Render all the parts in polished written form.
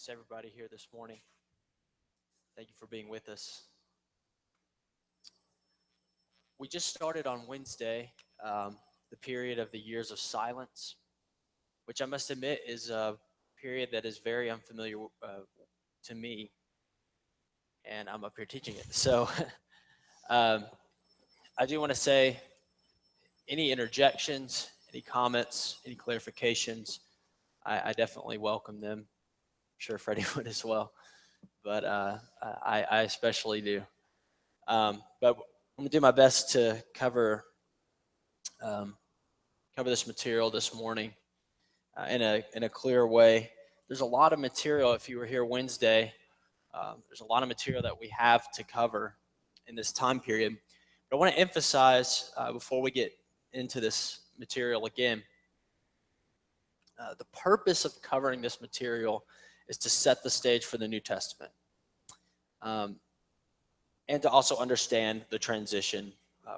to everybody here this morning. Thank you for being with us. We just started on Wednesday the period of the years of silence, which I must admit is a period that is very unfamiliar to me, and I'm up here teaching it. So I do want to say any interjections, any comments, any clarifications, I definitely welcome them. I'm sure Freddie would as well, but I especially do. But I'm gonna do my best to cover this material this morning in a clear way. There's a lot of material. If you were here Wednesday, there's a lot of material that we have to cover in this time period. But I want to emphasize before we get into this material again, the purpose of covering this material is to set the stage for the New Testament, and to also understand the transition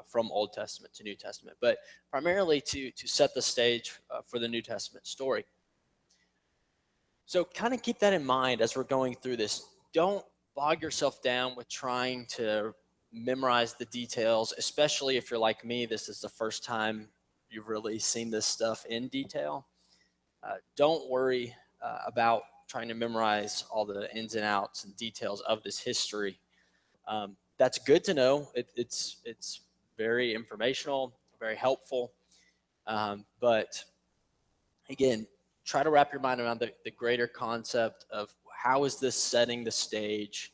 from Old Testament to New Testament, but primarily to set the stage for the New Testament story. So kind of keep that in mind as we're going through this. Don't bog yourself down with trying to memorize the details, especially if you're like me, this is the first time you've really seen this stuff in detail. Don't worry about trying to memorize all the ins and outs and details of this history. That's good to know. It's very informational, very helpful. But again, try to wrap your mind around the greater concept of how is this setting the stage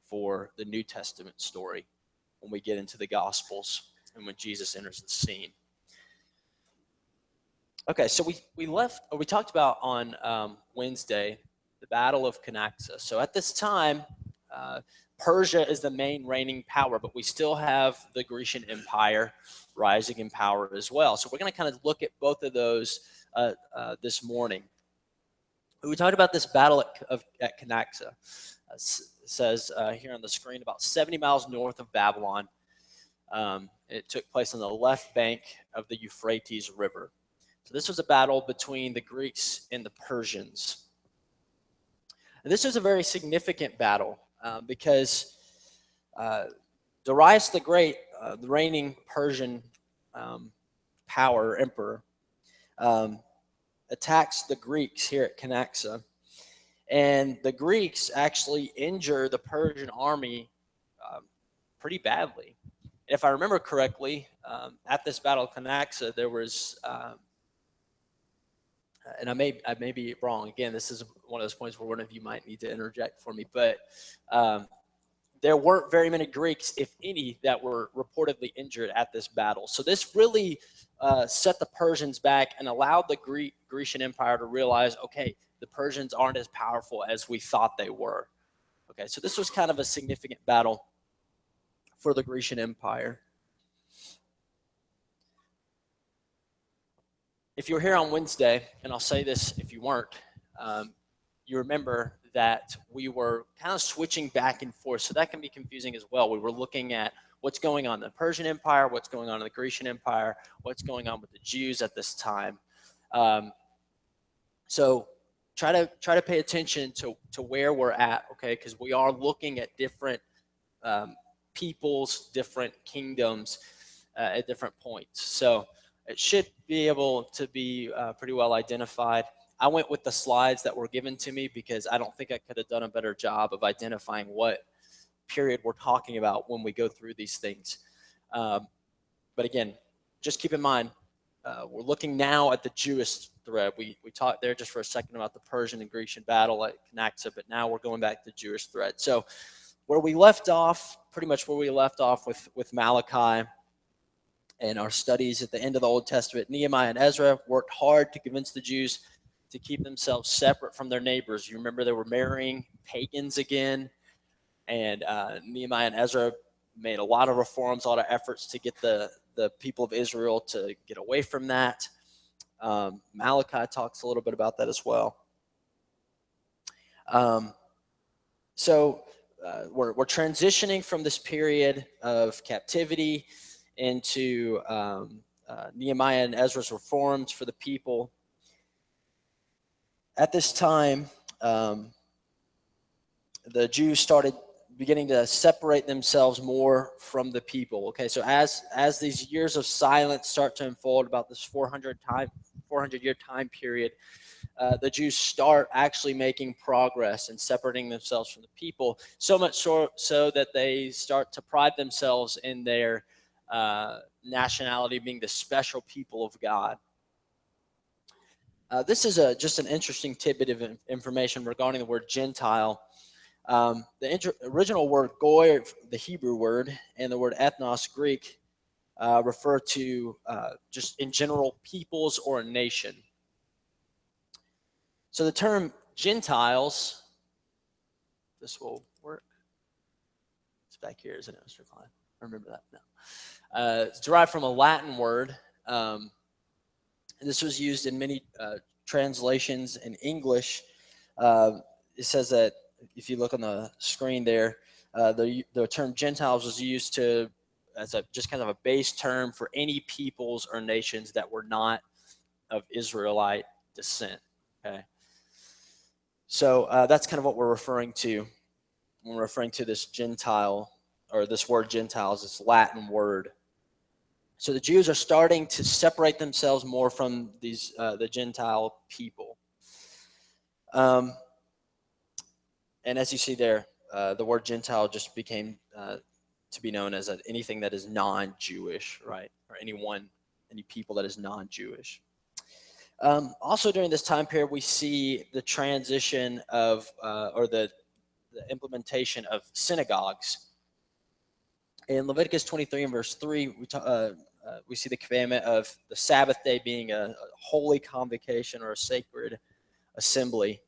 for the New Testament story when we get into the Gospels and when Jesus enters the scene. Okay, so we talked about on Wednesday the Battle of Canaxa. So at this time, Persia is the main reigning power, but we still have the Grecian Empire rising in power as well. So we're going to kind of look at both of those this morning. We talked about this battle at Canaxa. It says here on the screen, about 70 miles north of Babylon. It took place on the left bank of the Euphrates River. So this was a battle between the Greeks and the Persians. And this was a very significant battle because Darius the Great, the reigning Persian emperor, attacks the Greeks here at Canaxa. And the Greeks actually injure the Persian army pretty badly. If I remember correctly, at this battle of Canaxa, there was and I may be wrong. Again, this is one of those points where one of you might need to interject for me. But there weren't very many Greeks, if any, that were reportedly injured at this battle. So this really set the Persians back and allowed the Grecian Empire to realize, okay, the Persians aren't as powerful as we thought they were. Okay, so this was kind of a significant battle for the Grecian Empire. If you were here on Wednesday, and I'll say this if you weren't, you remember that we were kind of switching back and forth, so that can be confusing as well. We were looking at what's going on in the Persian Empire, what's going on in the Grecian Empire, what's going on with the Jews at this time. So try to pay attention to where we're at, okay? Because we are looking at different peoples, different kingdoms at different points. So it should be able to be pretty well identified. I went with the slides that were given to me because I don't think I could have done a better job of identifying what period we're talking about when we go through these things. But again, just keep in mind, we're looking now at the Jewish thread. We talked there just for a second about the Persian and Grecian battle at Canaxa, but now we're going back to the Jewish thread. So where we left off, pretty much where we left off with Malachi and our studies at the end of the Old Testament, Nehemiah and Ezra worked hard to convince the Jews to keep themselves separate from their neighbors. You remember they were marrying pagans again, and Nehemiah and Ezra made a lot of reforms, a lot of efforts to get the people of Israel to get away from that. Malachi talks a little bit about that as well. So we're transitioning from this period of captivity into Nehemiah and Ezra's reforms for the people. At this time, the Jews started beginning to separate themselves more from the people. Okay, so as these years of silence start to unfold, about this 400-year time period, the Jews start actually making progress and separating themselves from the people, so much so that they start to pride themselves in their nationality, being the special people of God. This is just an interesting tidbit of information regarding the word Gentile. The original word goy, the Hebrew word, and the word ethnos, Greek, refer to just in general peoples or a nation. So the term Gentiles, this will work. It's back here, isn't it, Mr. Klein? I remember that now. It's derived from a Latin word. This was used in many translations in English. It says that if you look on the screen there, the term Gentiles was used to as a just kind of a base term for any peoples or nations that were not of Israelite descent. Okay, so that's kind of what we're referring to when we're referring to this Gentile, or this word Gentiles, this Latin word. So the Jews are starting to separate themselves more from these the Gentile people. And as you see there, the word Gentile just became to be known as anything that is non-Jewish, right? Or any people that is non-Jewish. Also during this time period, we see the transition of, or the implementation of synagogues. In Leviticus 23 and verse 3, we see the commandment of the Sabbath day being a holy convocation or a sacred assembly.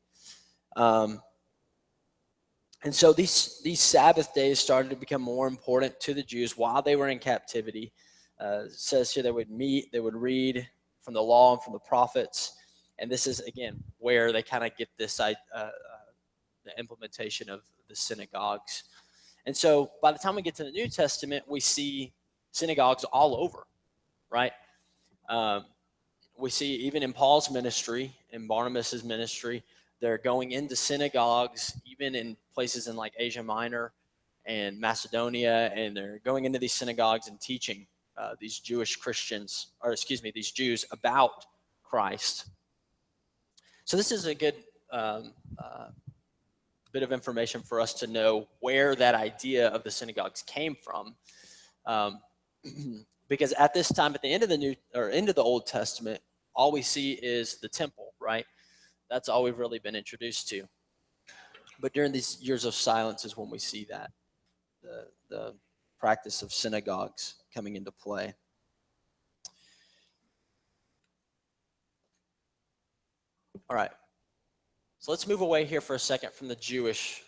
And so these Sabbath days started to become more important to the Jews while they were in captivity. It says here they would meet, they would read from the law and from the prophets. And this is, again, where they kind of get this the implementation of the synagogues. And so by the time we get to the New Testament, we see synagogues all over, right? We see even in Paul's ministry, in Barnabas's ministry, they're going into synagogues, even in places in like Asia Minor and Macedonia, and they're going into these synagogues and teaching these Jewish Christians, or excuse me, these Jews about Christ. So this is a good bit of information for us to know where that idea of the synagogues came from. Because at this time, at the end of the Old Testament, all we see is the temple, right? That's all we've really been introduced to. But during these years of silence is when we see that, the practice of synagogues coming into play. All right. So let's move away here for a second from the Jewish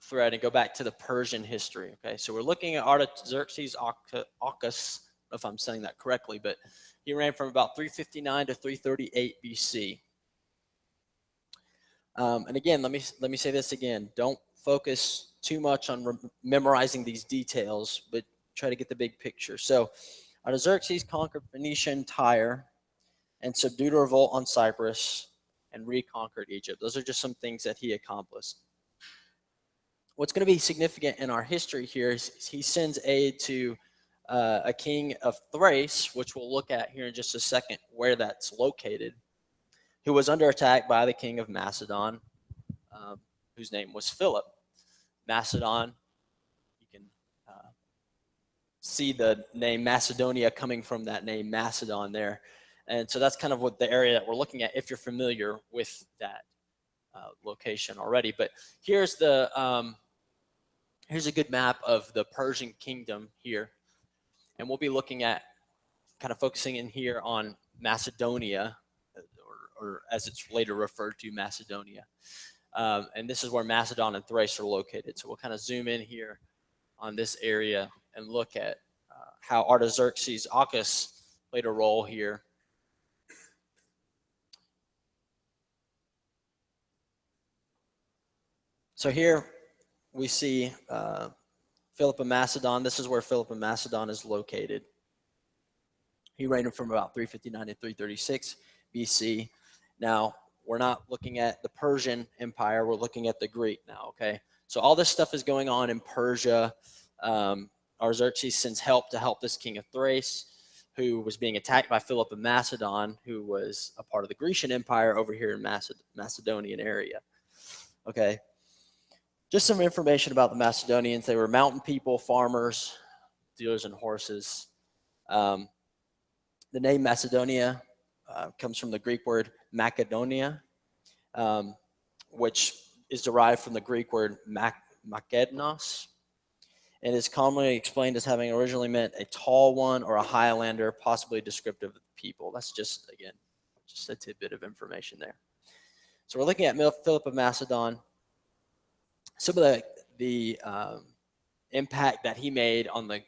thread and go back to the Persian history. Okay, so we're looking at Artaxerxes Aucus, I don't know if I'm saying that correctly, but he ran from about 359 to 338 BC. And again, let me say this again. Don't focus too much on memorizing these details, but try to get the big picture. So Artaxerxes conquered Phoenicia and Tyre and subdued a revolt on Cyprus and reconquered Egypt. Those are just some things that he accomplished. What's going to be significant in our history here is he sends aid to a king of Thrace, which we'll look at here in just a second where that's located, who was under attack by the king of Macedon, whose name was Philip. Macedon, you can see the name Macedonia coming from that name Macedon there. And so that's kind of what the area that we're looking at if you're familiar with that location already. But here's a good map of the Persian kingdom here. And we'll be looking at kind of focusing in here on Macedonia, or as it's later referred to, Macedonia. And this is where Macedon and Thrace are located. So we'll kind of zoom in here on this area and look at how Artaxerxes Aucus played a role here. So here we see Philip of Macedon. This is where Philip of Macedon is located. He reigned from about 359 to 336 BC. Now, we're not looking at the Persian Empire. We're looking at the Greek now, okay? So all this stuff is going on in Persia. Artaxerxes sends help to help this king of Thrace, who was being attacked by Philip of Macedon, who was a part of the Grecian Empire over here in Macedonian area. Okay, just some information about the Macedonians. They were mountain people, farmers, dealers in horses. The name Macedonia comes from the Greek word Macedonia, which is derived from the Greek word makednos, and is commonly explained as having originally meant a tall one or a Highlander, possibly descriptive of the people. That's just, again, just a tidbit of information there. So we're looking at Philip of Macedon. Some of the impact that he made on the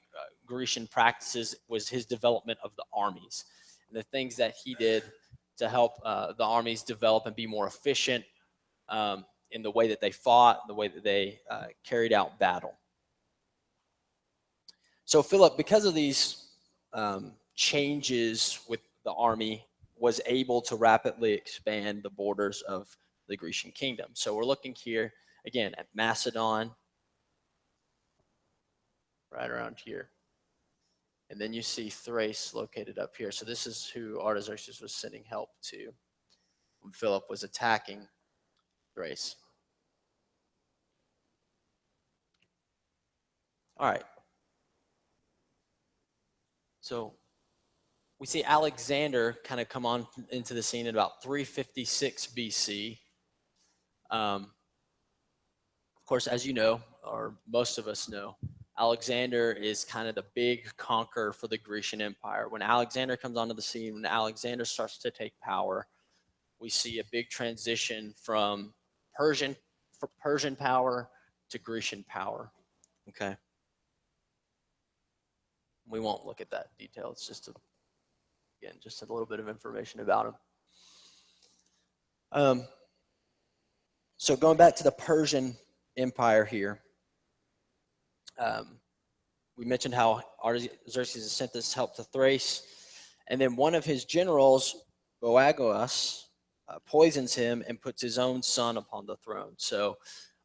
Grecian practices was his development of the armies and the things that he did to help the armies develop and be more efficient in the way that they fought, the way that they carried out battle. So Philip, because of these changes with the army, was able to rapidly expand the borders of the Grecian kingdom. So we're looking here again at Macedon, right around here. And then you see Thrace located up here. So this is who Artaxerxes was sending help to when Philip was attacking Thrace. All right. So we see Alexander kind of come on into the scene at about 356 BC. Of course, as you know, or most of us know, Alexander is kind of the big conqueror for the Grecian Empire. When Alexander comes onto the scene, when Alexander starts to take power, we see a big transition from Persian power to Grecian power. Okay. We won't look at that detail. It's just just a little bit of information about him. So going back to the Persian Empire here, we mentioned how Artaxerxes sent this help to Thrace, and then one of his generals, Boagos, poisons him and puts his own son upon the throne. So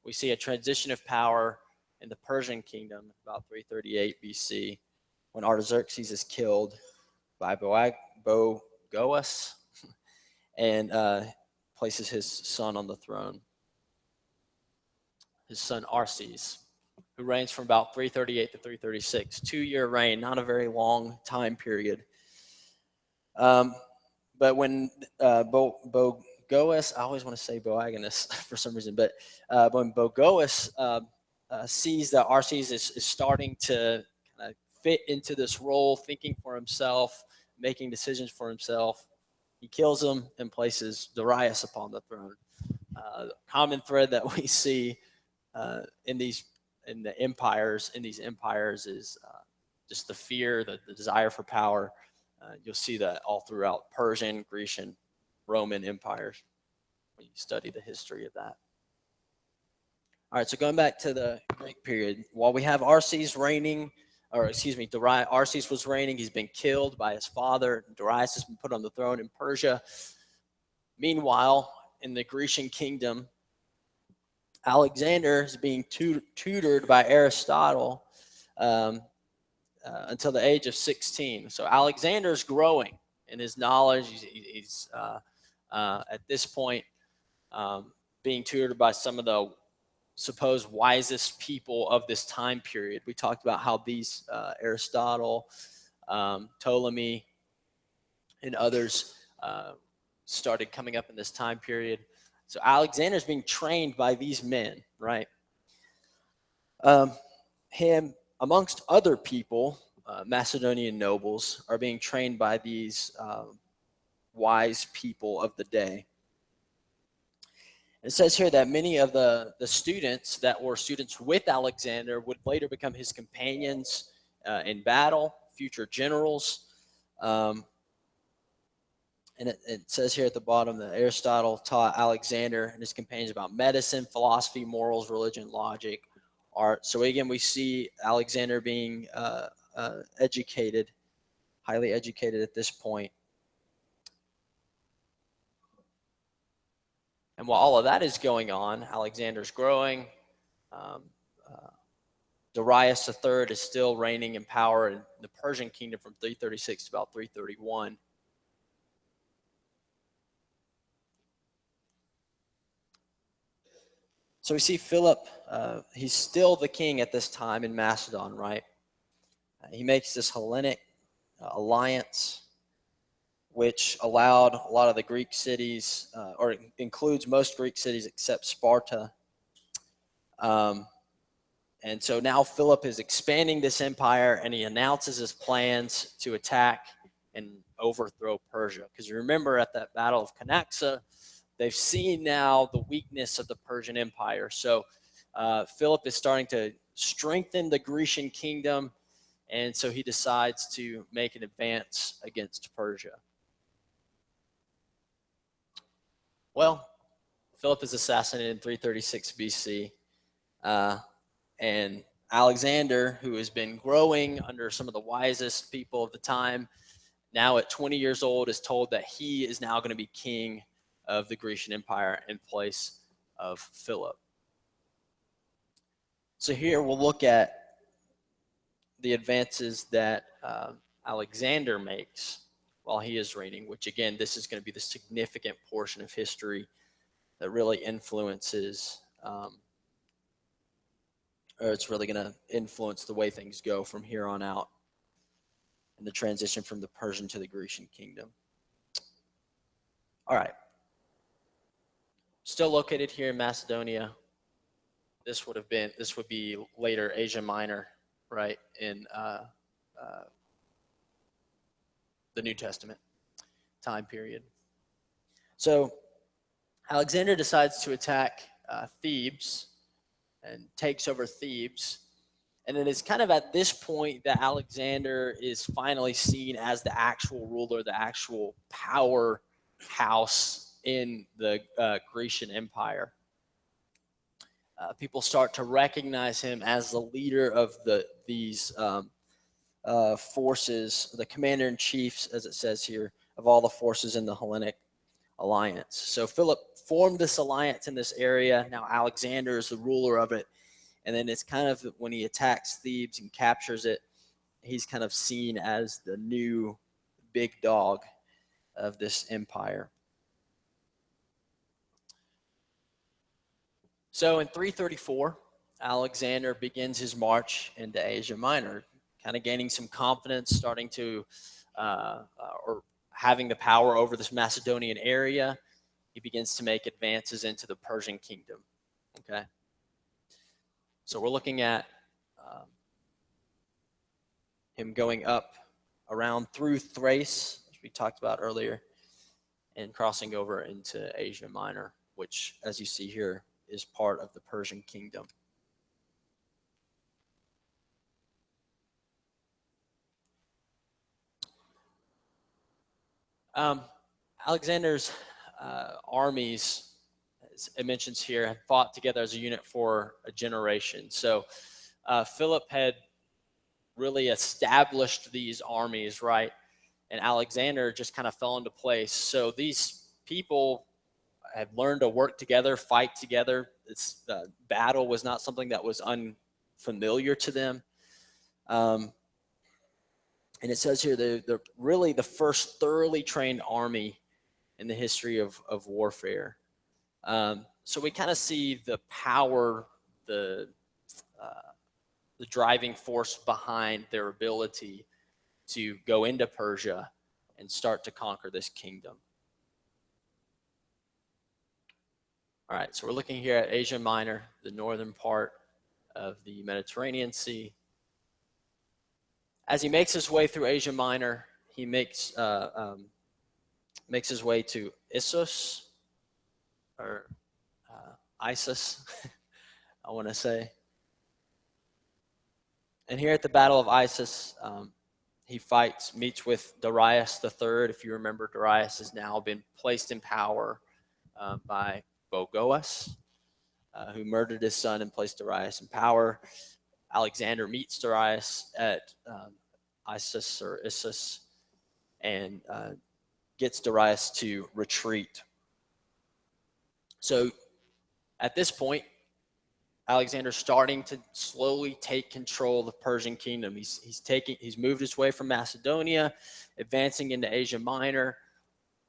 we see a transition of power in the Persian kingdom about 338 BC when Artaxerxes is killed by Boagos and places his son on the throne. His son Arses, who reigns from about 338 to 336. 2-year reign, not a very long time period. But when Boagos, I always want to say Boagonus for some reason, but when Boagos sees that Arses is starting to kind of fit into this role, thinking for himself, making decisions for himself, he kills him and places Darius upon the throne. The common thread that we see in these empires is just the fear, the desire for power. You'll see that all throughout Persian, Grecian, Roman empires when you study the history of that. All right, so going back to the Greek period, while we have Arses reigning, Arses was reigning. He's been killed by his father. Darius has been put on the throne in Persia. Meanwhile, in the Grecian kingdom, Alexander is being tutored by Aristotle until the age of 16. So Alexander's growing in his knowledge. He's at this point being tutored by some of the supposed wisest people of this time period. We talked about how these Aristotle, Ptolemy, and others started coming up in this time period. So Alexander's being trained by these men, right? Him, amongst other people, Macedonian nobles, are being trained by these wise people of the day. It says here that many of the students that were students with Alexander would later become his companions in battle, future generals. And it says here at the bottom that Aristotle taught Alexander and his companions about medicine, philosophy, morals, religion, logic, art. So again, we see Alexander being educated, highly educated at this point. And while all of that is going on, Alexander's growing. Um, uh, Darius III is still reigning in power in the Persian kingdom from 336 to about 331. So we see Philip, he's still the king at this time in Macedon, right? He makes this Hellenic alliance, which allowed a lot of the Greek cities, or includes most Greek cities except Sparta. And so now Philip is expanding this empire, and he announces his plans to attack and overthrow Persia. Because you remember at that Battle of Canaxa, they've seen now the weakness of the Persian Empire. So Philip is starting to strengthen the Grecian kingdom, and so he decides to make an advance against Persia. Well, Philip is assassinated in 336 BC, and Alexander, who has been growing under some of the wisest people of the time, now at 20 years old, is told that he is now going to be king of the Grecian Empire in place of Philip. So here we'll look at the advances that Alexander makes while he is reigning, which again, this is going to be the significant portion of history that really influences, or it's really going to influence the way things go from here on out in the transition from the Persian to the Grecian kingdom. All right. Still located here in Macedonia. This would be later Asia Minor, right, in the New Testament time period. So Alexander decides to attack Thebes and takes over Thebes. And it is kind of at this point that Alexander is finally seen as the actual ruler, the actual powerhouse in the Grecian Empire. People start to recognize him as the leader of these forces, the commander-in-chief, as it says here, of all the forces in the Hellenic alliance. So Philip formed this alliance in this area. Now Alexander is the ruler of it. And then it's kind of when he attacks Thebes and captures it, he's kind of seen as the new big dog of this empire. So in 334, Alexander begins his march into Asia Minor, kind of gaining some confidence, starting to, or having the power over this Macedonian area. He begins to make advances into the Persian kingdom. Okay. So we're looking at him going up around through Thrace, which we talked about earlier, and crossing over into Asia Minor, which, as you see here, is part of the Persian kingdom. Alexander's armies, as it mentions here, had fought together as a unit for a generation. So Philip had really established these armies, right? And Alexander just kind of fell into place. So these people had learned to work together, fight together. This battle was not something that was unfamiliar to them. And it says here, really the first thoroughly trained army in the history of warfare. So we kind of see the power, the driving force behind their ability to go into Persia and start to conquer this kingdom. All right, so we're looking here at Asia Minor, the northern part of the Mediterranean Sea. As he makes his way through Asia Minor, he makes his way to Issus, or Isis, I want to say. And here at the Battle of Isis, he meets with Darius III. If you remember, Darius has now been placed in power by Bogoas, who murdered his son and placed Darius in power. Alexander meets Darius at Isis or Issus and gets Darius to retreat. So at this point, Alexander's starting to slowly take control of the Persian kingdom. He's moved his way from Macedonia, advancing into Asia Minor,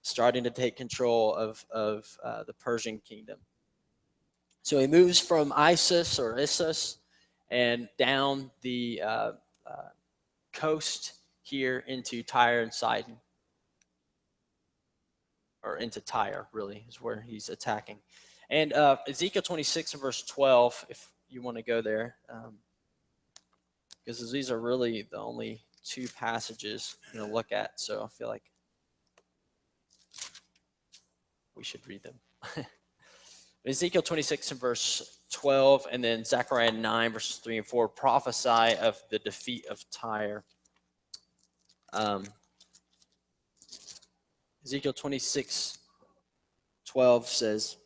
starting to take control of the Persian kingdom. So he moves from Issus and down the coast here into Tyre and Sidon, or into Tyre, really, is where he's attacking. And Ezekiel 26 and verse 12, if you want to go there, because these are really the only two passages I'm going to look at, so I feel like we should read them. Ezekiel 26 and verse 12, and then Zechariah 9, verses 3 and 4, prophesy of the defeat of Tyre. Ezekiel 26:12 says,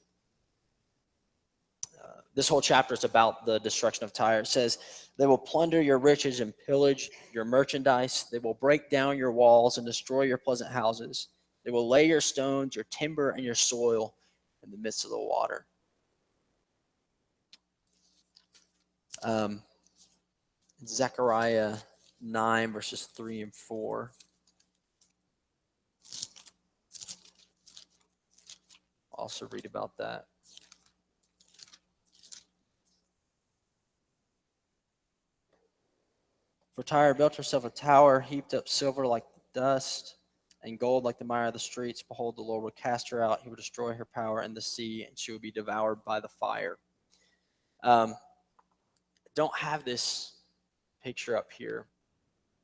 this whole chapter is about the destruction of Tyre. It says, they will plunder your riches and pillage your merchandise. They will break down your walls and destroy your pleasant houses. They will lay your stones, your timber, and your soil in the midst of the water. Zechariah 9, verses 3 and 4. Also read about that. For Tyre built herself a tower, heaped up silver like dust, and gold like the mire of the streets. Behold, the Lord will cast her out. He will destroy her power in the sea, and she will be devoured by the fire. Don't have this picture up here,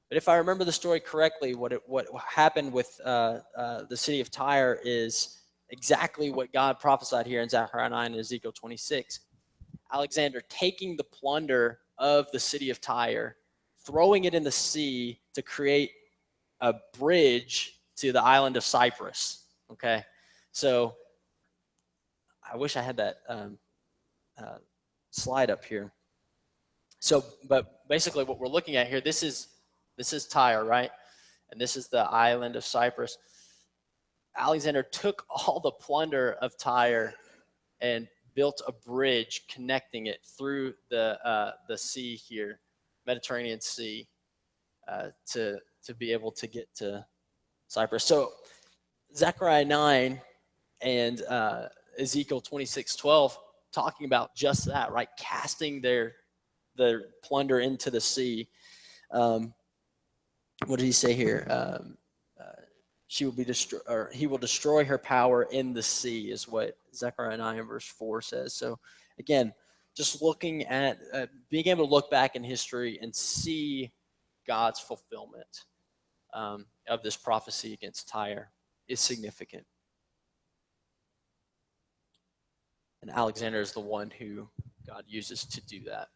but if I remember the story correctly, what happened with the city of Tyre is exactly what God prophesied here in Zechariah 9 and Ezekiel 26. Alexander taking the plunder of the city of Tyre, throwing it in the sea to create a bridge to the island of Cyprus. Okay, so I wish I had that slide up here. So, but basically, what we're looking at here, this is Tyre, right? And this is the island of Cyprus. Alexander took all the plunder of Tyre and built a bridge connecting it through the sea here, Mediterranean Sea, to be able to get to Cyprus. So Zechariah 9 and Ezekiel 26:12 talking about just that, right? Casting their plunder into the sea. What did he say here? She will be destroyed, or he will destroy her power in the sea, is what Zechariah 9 verse 4 says. So again, just looking at being able to look back in history and see God's fulfillment of this prophecy against Tyre is significant. And Alexander is the one who God uses to do that.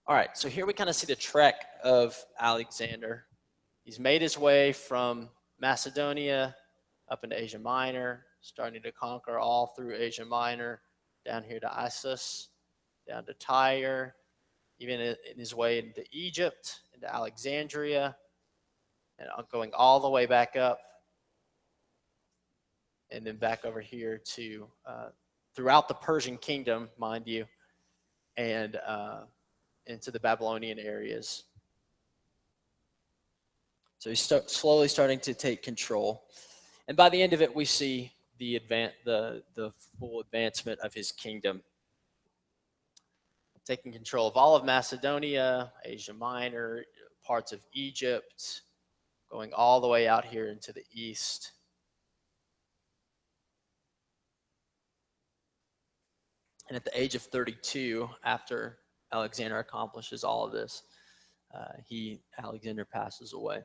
All right, so here we kind of see the trek of Alexander. He's made his way from Macedonia up into Asia Minor, starting to conquer all through Asia Minor, down here to Issus, down to Tyre, even in his way into Egypt, into Alexandria, and going all the way back up, and then back over here to throughout the Persian kingdom, mind you, and into the Babylonian areas. So he's slowly starting to take control. And by the end of it, we see the full advancement of his kingdom. Taking control of all of Macedonia, Asia Minor, parts of Egypt, going all the way out here into the east. And at the age of 32, after Alexander accomplishes all of this, Alexander passes away.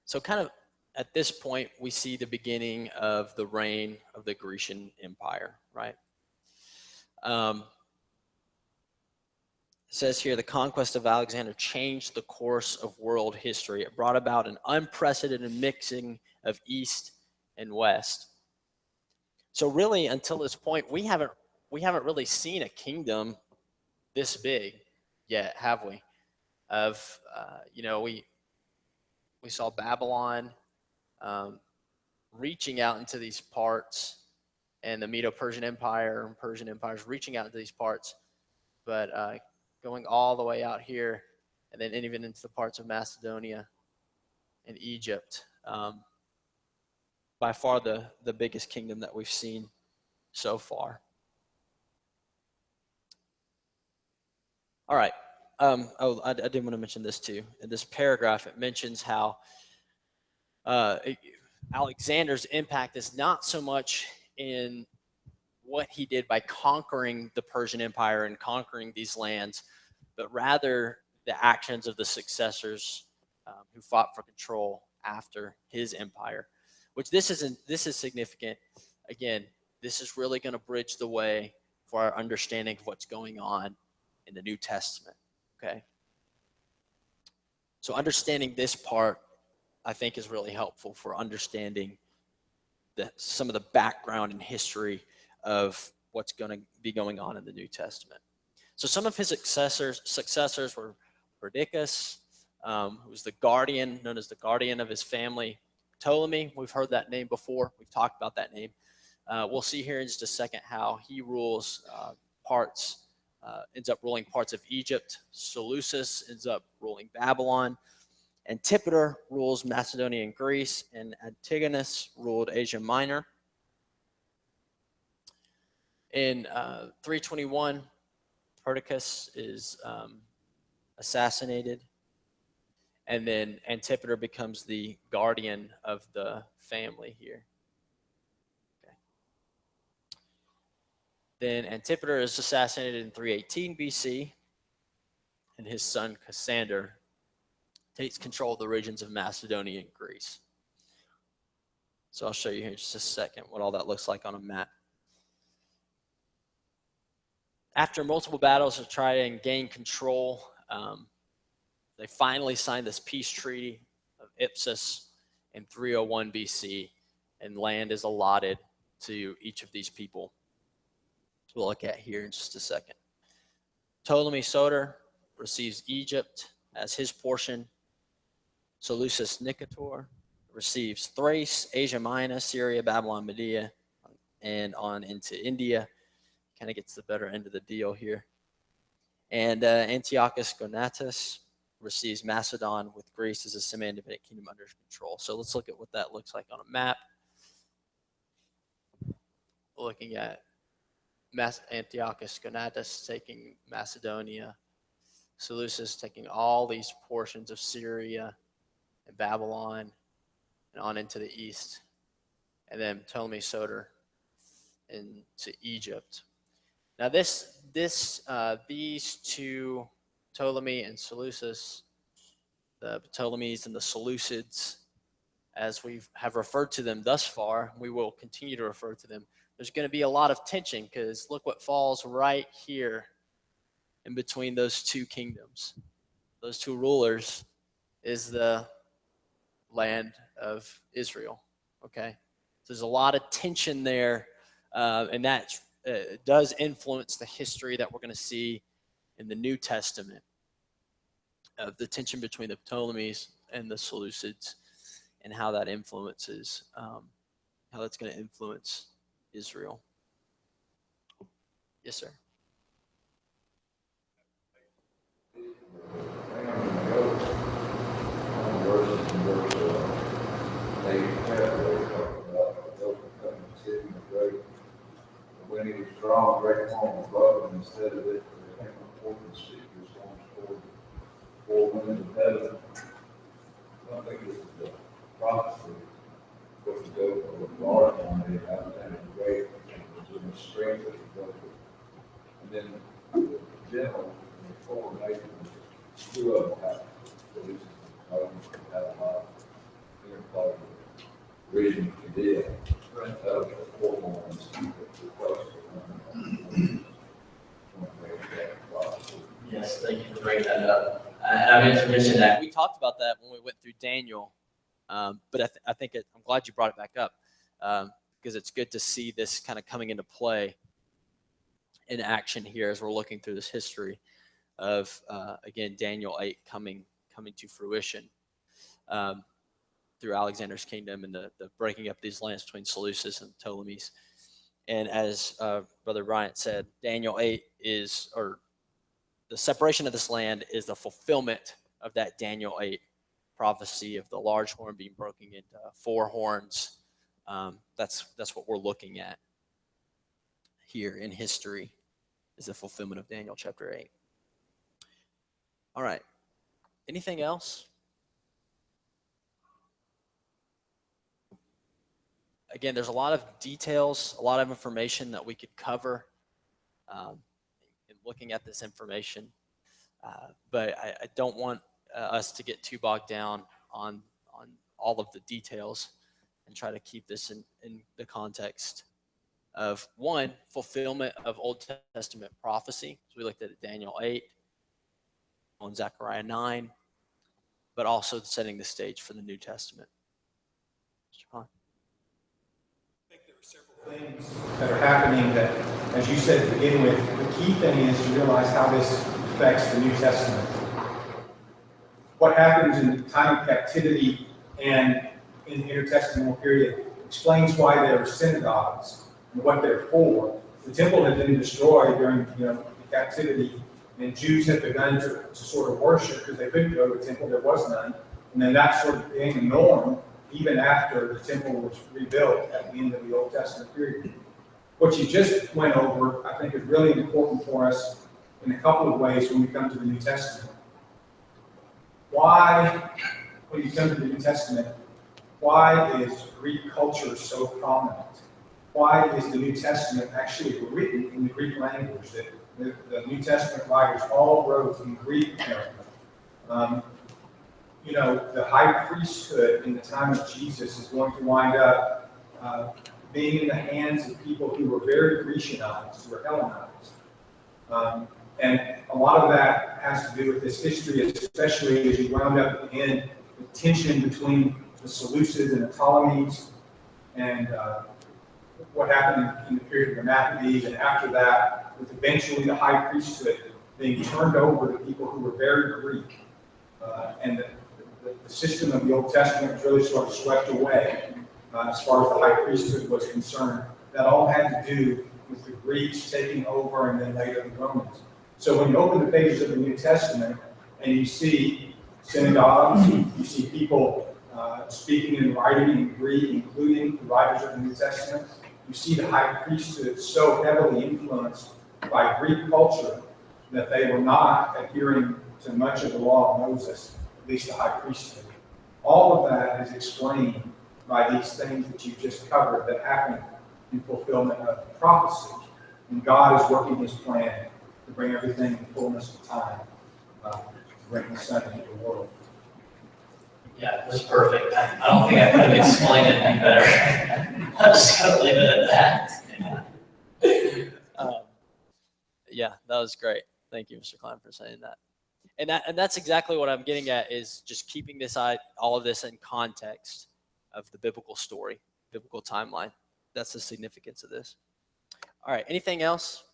So kind of at this point, we see the beginning of the reign of the Grecian Empire, right? It says here, the conquest of Alexander changed the course of world history. It brought about an unprecedented mixing of East and West. So really, until this point, we haven't really seen a kingdom this big yet, have we? We saw Babylon. reaching out into these parts, and the Medo-Persian Empire and Persian empires reaching out into these parts, but going all the way out here, and then even into the parts of Macedonia and Egypt. By far the biggest kingdom that we've seen so far. All right. I did want to mention this too. In this paragraph, it mentions how Alexander's impact is not so much in what he did by conquering the Persian Empire and conquering these lands, but rather the actions of the successors who fought for control after his empire. Which this is significant. Again, this is really going to bridge the way for our understanding of what's going on in the New Testament. Okay. So understanding this part, I think, is really helpful for understanding some of the background and history of what's going to be going on in the New Testament. So some of his successors were Perdiccas, who was the guardian, known as the guardian of his family. Ptolemy, we've heard that name before. We've talked about that name. We'll see here in just a second how he rules ends up ruling parts of Egypt. Seleucus ends up ruling Babylon. Antipater rules Macedonia and Greece, and Antigonus ruled Asia Minor. In 321, Perdiccas is assassinated, and then Antipater becomes the guardian of the family here. Okay. Then Antipater is assassinated in 318 BC, and his son Cassander takes control of the regions of Macedonia and Greece. So I'll show you here in just a second what all that looks like on a map. After multiple battles to try and gain control, they finally signed this peace treaty of Ipsus in 301 BC, and land is allotted to each of these people. We'll look at here in just a second. Ptolemy Soter receives Egypt as his portion. Seleucus Nicator receives Thrace, Asia Minor, Syria, Babylon, Media, and on into India. Kind of gets the better end of the deal here. And Antiochus Gonatas receives Macedon with Greece as a semi-independent kingdom under control. So let's look at what that looks like on a map. Looking at Antiochus Gonatas taking Macedonia, Seleucus taking all these portions of Syria and Babylon and on into the east, and then Ptolemy Soter into Egypt. Now these two, Ptolemy and Seleucus, the Ptolemies and the Seleucids, as we have referred to them thus far, we will continue to refer to them. There's going to be a lot of tension because look what falls right here in between those two kingdoms. Those two rulers is the land of Israel. Okay, so there's a lot of tension there, and that does influence the history that we're going to see in the New Testament of the tension between the Ptolemies and the Seleucids, and how that influences, how that's going to influence Israel. Yes, sir. When he was drawn right home above him, instead of it, there came a important speakers going toward 4 winds of heaven. I don't think this is the prophecy, but to go to a large one, they have and great, it was in the strength of the government. And then the general and the 4 nations, 2 of them have police have a lot of interplay with region Judea. Right. The 4 ones. Yes, thank you for bringing that up. I meant to mention that. We talked about that when we went through Daniel, but I think I'm glad you brought it back up because it's good to see this kind of coming into play in action here as we're looking through this history of, again, Daniel 8 coming to fruition. through Alexander's kingdom and the breaking up these lands between Seleucus and Ptolemies. And as Brother Bryant said, Daniel 8 is, or the separation of this land is the fulfillment of that Daniel 8 prophecy of the large horn being broken into four horns. That's what we're looking at here in history, is the fulfillment of Daniel chapter 8. All right. Anything else? Again, there's a lot of details, a lot of information that we could cover in looking at this information. But I don't want us to get too bogged down on all of the details, and try to keep this in the context of, one, fulfillment of Old Testament prophecy. So we looked at Daniel 8 and Zechariah 9, but also setting the stage for the New Testament. Mr. Khan? I think there are several things that are happening that, as you said to begin with, the key thing is to realize how this affects the New Testament. What happens in the time of captivity and in the intertestamental period explains why there are synagogues and what they're for. The temple had been destroyed during the captivity, and Jews had begun to sort of worship because they couldn't go to a temple, there was none. And then that sort of became the norm even after the temple was rebuilt at the end of the Old Testament period. What you just went over, I think, is really important for us in a couple of ways when we come to the New Testament. Why, when you come to the New Testament, why is Greek culture so prominent? Why is the New Testament actually written in the Greek language? That the New Testament writers all wrote in Greek apparently. The high priesthood in the time of Jesus is going to wind up being in the hands of people who were very Grecianized, who were Hellenized. And a lot of that has to do with this history, especially as you wound up at the end, the tension between the Seleucids and the Ptolemies, and what happened in the period of the Maccabees, and after that, with eventually the high priesthood being turned over to people who were very Greek. And the system of the Old Testament was really sort of swept away as far as the high priesthood was concerned. That all had to do with the Greeks taking over and then later the Romans. So when you open the pages of the New Testament and you see synagogues, you see people speaking and writing in Greek, including the writers of the New Testament, you see the high priesthood so heavily influenced by Greek culture that they were not adhering to much of the law of Moses, at least the high priesthood. All of that is explained by these things that you just covered that happen in fulfillment of prophecy. And God is working his plan to bring everything in fullness of time, to bring his son into the world. Yeah, it was perfect. I don't think I could have explained it any better. I'm just going to leave it at that. Yeah, that was great. Thank you, Mr. Klein, for saying that. And that's exactly what I'm getting at, is just keeping all of this in context of the biblical story, biblical timeline. That's the significance of this. All right, anything else?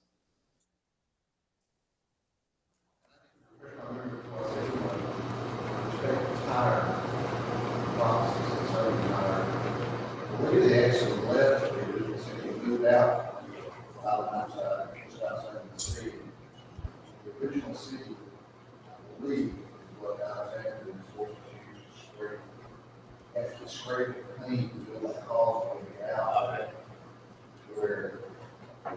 The way they actually left is they moved out outside, just outside the city. The original city, I believe, is what Alexander was supposed to scrape. Actually scrape it clean to build a causeway out where they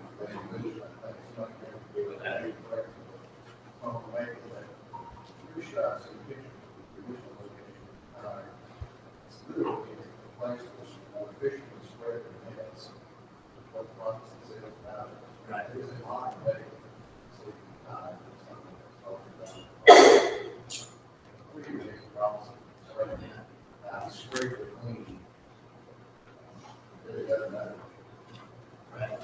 moved. I think it's not going to be with that. Pretty sure I see a picture of the original location. It's literally a place that was officially spread in nets. What the prophecy says about it. Right. There's a lot of it. So, something that's talking about. We can make a prophecy. Scrape it clean. It really doesn't matter. Right.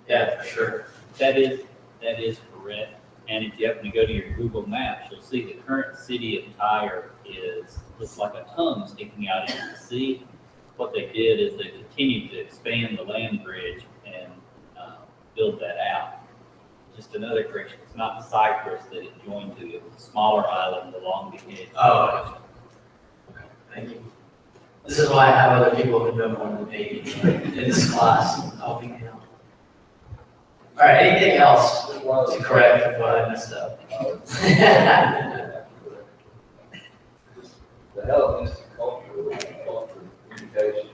Yeah, for sure. That is correct. And if you happen to go to your Google Maps, you'll see the current city of Tyre looks like a tongue sticking out into the sea. What they did is they continued to expand the land bridge and build that out. Just another correction. It's not Cyprus that it joined to. It was a smaller island along the edge. Oh, Thank you. This is why I have other people who know more than me in this class helping me out. All right, anything else to correct what I messed up? The elements of culture, communication,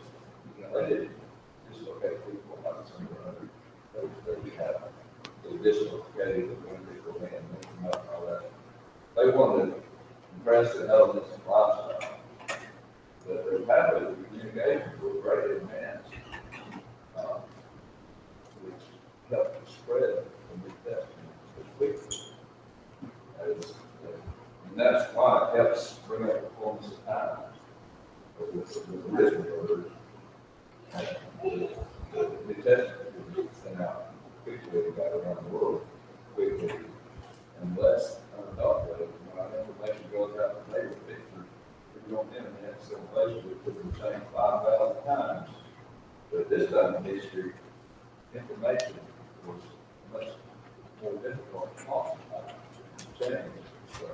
they didn't just look at people like some other, they have the additional educated when people man, and all that. They wanted to impress the elements of lifestyle. But their habit of communication was great advanced, which helped to spread the New Testament quickly. And that's why it helps bring up the fullness of time. With the original word, the New Testament was sent out quickly, it got around the world quickly, and less unadulterated. When our information goes out today with pictures, if you're on the internet, some places we put the same 5,000 times. But this time in history, information was much more difficult to talk about, change. So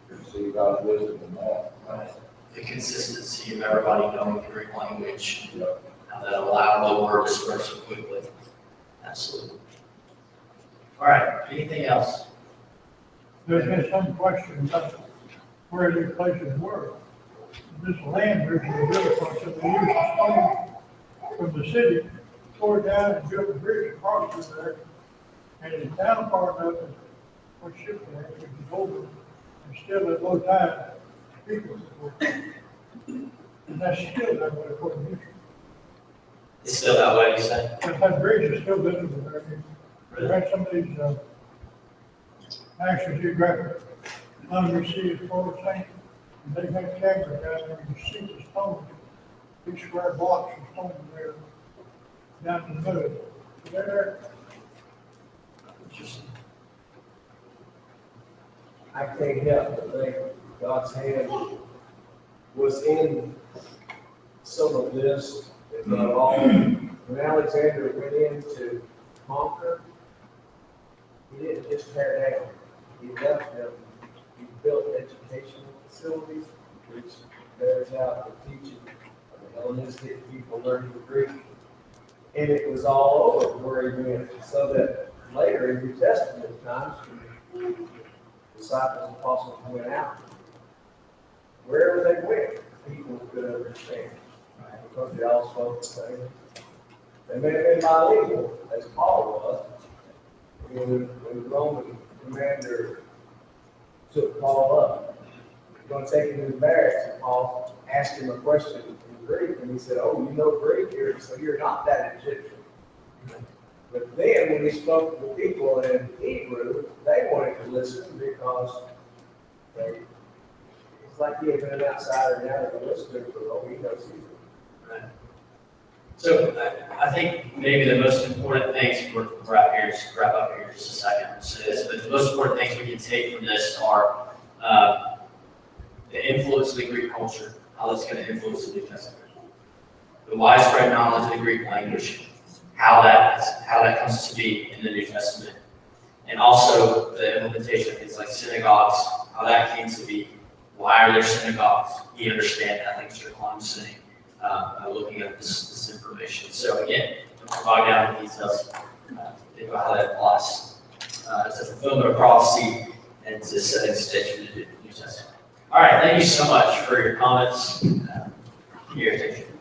you see God's wisdom in that. Right. The consistency of everybody knowing the Greek language, Yeah. that allowed the word to spread so quickly. Absolutely. All right, anything else? There's been some question about where these places were. This land bridge was built for some years of stone from the city, tore it down and built a bridge across through there. And the town part of it, what ship there, which is over, and still at low tide, people were. And that's still that way according to history. It's still that way, you say? But that bridge is still visible there. We had some of these, National Geographic, undersea explorer things, and they had cameras down there, and you see the stones, big square blocks of stone there, down in the mud. They're there. Interesting. I can't help but think God's hand was in some of this, if not all. When Alexander went in to conquer, he didn't just tear down. He left them. He built educational facilities, which bears out the teaching of the Hellenistic people learning Greek. And it was all over where he went, so that later in New Testament times, disciples and apostles went out. Wherever they went, people could understand, right? Because they all spoke the same. They may have been bilingual, as Paul was. When the Roman commander took Paul up, going to take him to the barracks, and Paul asked him a question in Greek, and he said, "Oh, you know Greek here, so you're not that Egyptian." But then when he spoke to the people in Hebrew, they wanted to listen because it's like he had been an outsider now that listening for all he knows Hebrew. Right. So I think maybe the most important things, we'll wrap up here in just a second, so this, but the most important things we can take from this are the influence of the Greek culture, how that's going to influence the New Testament, the widespread knowledge of the Greek language, how that comes to be in the New Testament, and also the implementation of things like synagogues, how that came to be. Why are there synagogues? You understand that, like Mr. Klein was saying, looking at this information. So again, don't bog down in the details. Think about how that applies to fulfillment of prophecy and to setting the stage for the New Testament. All right, thank you so much for your comments, your attention.